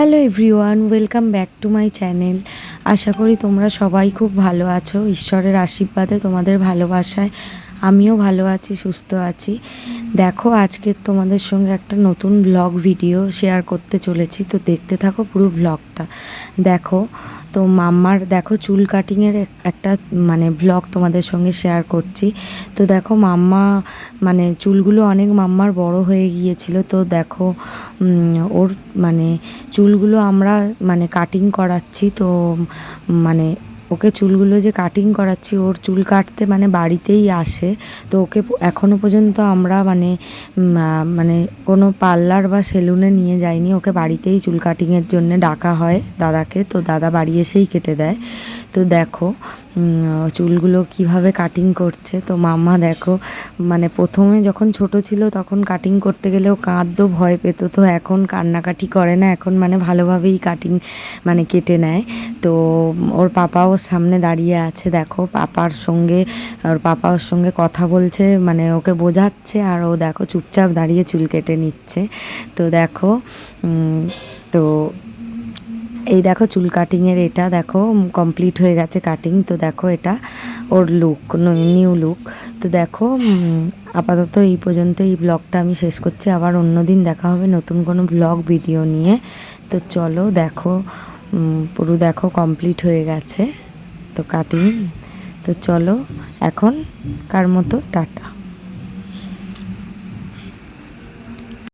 Hello everyone, welcome back to my channel. আশা করি তোমরা সবাই খুব ভালো আছো। ঈশ্বরের আশীর্বাদে, তোমাদের ভালোবাসায় আমিও ভালো আছি, সুস্থ আছি। দেখো, আজকে তোমাদের সঙ্গে একটা নতুন ব্লগ ভিডিও শেয়ার করতে চলেছি, তো দেখতে থাকো পুরো ব্লগটা। দেখো, তো মাম্মার দেখো চুল কাটিংয়ের একটা ব্লগ তোমাদের সঙ্গে শেয়ার করছি। তো দেখো মাম্মা চুলগুলো অনেক মাম্মার বড় হয়ে গিয়েছিল। তো দেখো ওর চুলগুলো আমরা কাটিং করাচ্ছি। তো মানে ওকে চুলগুলো যে কাটিং করাচ্ছি, ওর চুল কাটতে বাড়িতেই আসে। তো ওকে এখনও পর্যন্ত আমরা কোনো পার্লার বা সেলুনে নিয়ে যাইনি, ওকে বাড়িতেই চুল কাটিংয়ের জন্য ডাকা হয় দাদাকে। তো দাদা বাড়ি এসেই কেটে দেয়। তো দেখো চুলগুলো কিভাবে কাটিং করছে। তো মাম্মা দেখো প্রথমে যখন ছোট ছিল তখন কাটিং করতে গেলেও কাঁদতো, ভয় পেত। তো এখন কান্নাকাটি করে না, এখন ভালোভাবেই কাটিং কেটে নেয়। তো ওর পাপা ওর সামনে দাঁড়িয়ে আছে, দেখো ওর পাপা ওর সঙ্গে কথা বলছে, ওকে বোঝাচ্ছে, আর ও দেখো চুপচাপ দাঁড়িয়ে চুল কেটে নিচ্ছে। তো দেখো তো এই দেখো চুল কাটিংয়ের এটা দেখো কমপ্লিট হয়ে গেছে কাটিং। তো দেখো এটা ওর লুক, নিউ লুক। তো দেখো আপাতত এই পর্যন্ত এই ব্লগটা আমি শেষ করছি। আবার অন্য দিন দেখা হবে নতুন কোনো ব্লগ ভিডিও নিয়ে। তো চলো, দেখো পুরো দেখো কমপ্লিট হয়ে গেছে তো কাটিং। তো চলো এখন কার মতো টাটা।